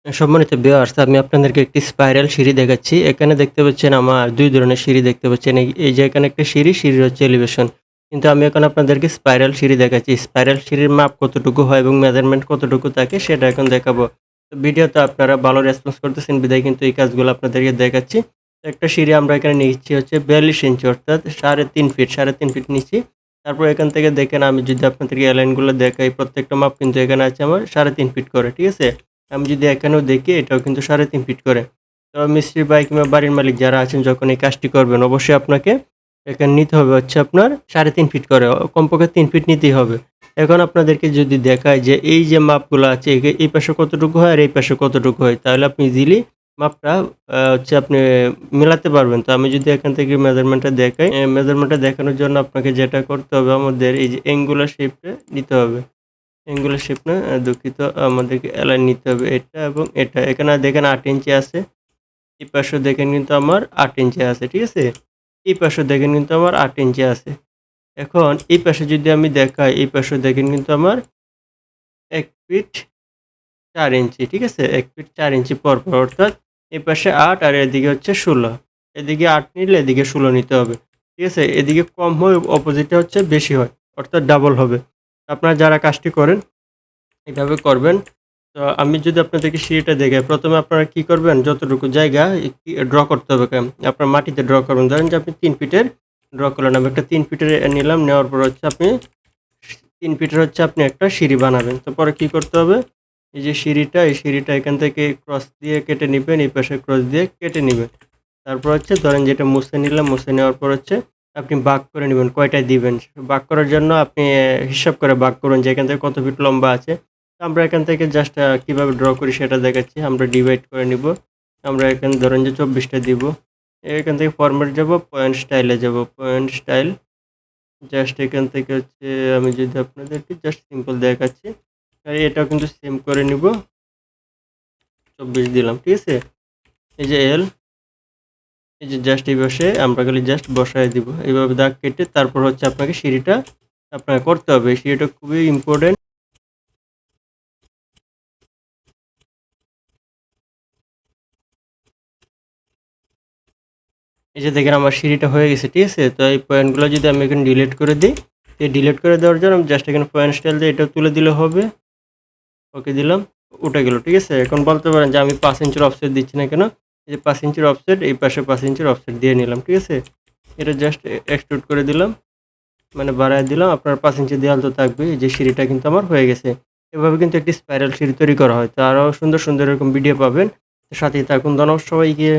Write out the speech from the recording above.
সম্মানিত ভিউয়ার্স, আমি আপনাদেরকে একটি স্পাইরাল সিঁড়ি দেখাচ্ছি। এখানে দেখতে পাচ্ছেন আমার ২ ধরনের সিঁড়ি দেখতে পাচ্ছেন। এই যে এখানে একটা সিঁড়ি, সিঁড়ির হচ্ছে এলিভেশন। কিন্তু আমি এখন আপনাদেরকে স্পাইরাল সিঁড়ি দেখাচ্ছি। স্পাইরাল সিঁড়ির মাপ কতটুকু হয় এবং মেজারমেন্ট কতটুকু থাকে সেটা এখন দেখাবো। তো ভিডিওতে আপনারা ভালো রেসপন্স করতেছেন বিধায় কিন্তু এই কাজগুলো আপনাদেরকে দেখাচ্ছি। তো একটা সিঁড়ি আমরা এখানে নিচ্ছি হচ্ছে ৪২ ইঞ্চি অর্থাৎ ৩.৫ ফিট, ৩.৫ ফিট নিচ্ছি। তারপর এখান থেকে দেখেন আমি যদি আপনাদেরকে এলাইনগুলো দেখাই প্রত্যেকটা মাপ কিন্তু এখানে আছে আমার ৩.৫ ফিট করে, ঠিক আছে? আমি যদি এখানেও দেখি এটাও কিন্তু ৩.৫ ফিট করে। তো মিস্ত্রি ভাই কিংবা বাড়ির মালিক যারা আছেন যখন এই কাজটি করবেন অবশ্যই আপনাকে এখানে নিতে হবে হচ্ছে আপনার ৩.৫ ফিট করে। কমপক্ষে ৩ ফিট নিতেই হবে। এখন আপনাদেরকে যদি দেখাই যে এই যে মাপগুলো আছে এই পাশে কতটুকু হয় আর এই পাশে কতটুকু হয় তাহলে আপনি ইজিলি মাপটা হচ্ছে আপনি মেলাতে পারবেন। তো আমি যদি এখান থেকে মেজারমেন্টটা দেখাই, মেজারমেন্টটা দেখানোর জন্য আপনাকে যেটা করতে হবে আমাদের এই যে অ্যাঙ্গুলার শেপটা নিতে হবে। অ্যাঙ্গুলার শেপ না, দুঃখিত, আমাদেরকে অ্যালাইন নিতে হবে এটা এবং এটা। এখানে দেখেন ৮ ইঞ্চি আছে। এই পাশেও দেখেন কিন্তু আমার ৮ ইঞ্চি আছে, ঠিক আছে? এই পাশেও দেখেন কিন্তু আমার ৮ ইঞ্চি আছে। এখন এই পাশে যদি আমি দেখাই, এই পাশেও দেখেন কিন্তু আমার ১ ফিট ৪ ইঞ্চি, ঠিক আছে? ১ ফিট ৪ ইঞ্চি পরপর অর্থাৎ এই পাশে ৮ আর এদিকে হচ্ছে ১৬। এদিকে ৮ নিলে এদিকে ১৬ নিতে হবে। ঠিক আছে? এদিকে কম হয়, অপোজিটে হচ্ছে বেশি হয়। অর্থাৎ ডাবল হবে। আপনারা যারা কাজটি করেন এভাবে করবেন। তো আমি যদি আপনাদেরকে সিঁড়িটা দেখাই, ১ম এ আপনারা কি করবেন? যতটুকু জায়গা ড্র করতে হবে আপনার মাটিতে ড্র করবেন। ধরেন যে আপনি ৩ ফিটের ড্র করলেন। আমি একটা ৩ ফিটের নিলাম। নেওয়ার পর হচ্ছে আপনি ৩ ফিটের হচ্ছে আপনি একটা সিঁড়ি বানাবেন। তো পরে কি করতে হবে? এই যে সিঁড়িটা, এই সিঁড়িটা এখান থেকে ক্রস দিয়ে কেটে নিবেন, এই পাশে ক্রস দিয়ে কেটে নিবেন। তারপর হচ্ছে ধরেন যে এটা মুছে নিলাম, মুছে নেওয়ার পর হচ্ছে আপনি ভাগ করে নিবেন কয়টায় দিবেন। ভাগ করার জন্য আপনি হিসাব করে ভাগ করুন যে এখান থেকে কত ফিট লম্বা আছে। তো আমরা এখান থেকে জাস্ট কিভাবে ড্র করি সেটা দেখাচ্ছি। আমরা ডিভাইড করে নিব। আমরা এখানে ধরেন যে ২৪ টা দিব। এখান থেকে ফরম্যাট যাব, পয়েন্ট স্টাইলে যাব। পয়েন্ট স্টাইল জাস্ট এখান থেকে হচ্ছে আমি যদি আপনাদেরকে জাস্ট সিম্পল দেখাচ্ছি। আর এটাও কিন্তু সেম করে নিব। ২৪ দিলাম, ঠিক আছে? এই যে এল, এই যে জাস্ট এই পাশে আমরা খালি জাস্ট বসায় দিব। এইভাবে দাগ কেটে তারপর হচ্ছে আপনাকে সিঁড়িটা আপনাকে করতে হবে। এই সিঁড়িটা খুবই ইম্পোর্টেন্ট। এই যে দেখেন আমার সিঁড়িটা হয়ে গেছে, ঠিক আছে? তো এই পয়েন্টগুলো যদি আমি এখানে ডিলিট করে দিই, এই ডিলিট করে দেওয়ার জন্য আমি জাস্ট এখানে পয়েন্ট স্টাইল দিয়ে এটাও তুলে দিলে হবে। ওকে দিলাম, উঠে গেল, ঠিক আছে? এখন বলতে পারেন যে আমি ৫ ইঞ্চির অফসেট দিচ্ছি না কেন? এই যে ৫ ইঞ্চির অফসেট, এই পাশে ৫ ইঞ্চির অফসেট দিয়ে নিলাম, ঠিক আছে? এটা জাস্ট এক্সট্রুড করে দিলাম, মানে বাড়ায় দিলাম। আপনার ৫ ইঞ্চি দেয়াল তো থাকবেই। এই যে সিঁড়িটা কিন্তু আমার হয়ে গেছে। এভাবে কিন্তু একটি স্পাইরাল সিঁড়ি তৈরি করা হয়। তো আরও সুন্দর, সুন্দর এরকম ভিডিও পাবেন। সাথেই থাকুন। ধন্যবাদ সবাইকে।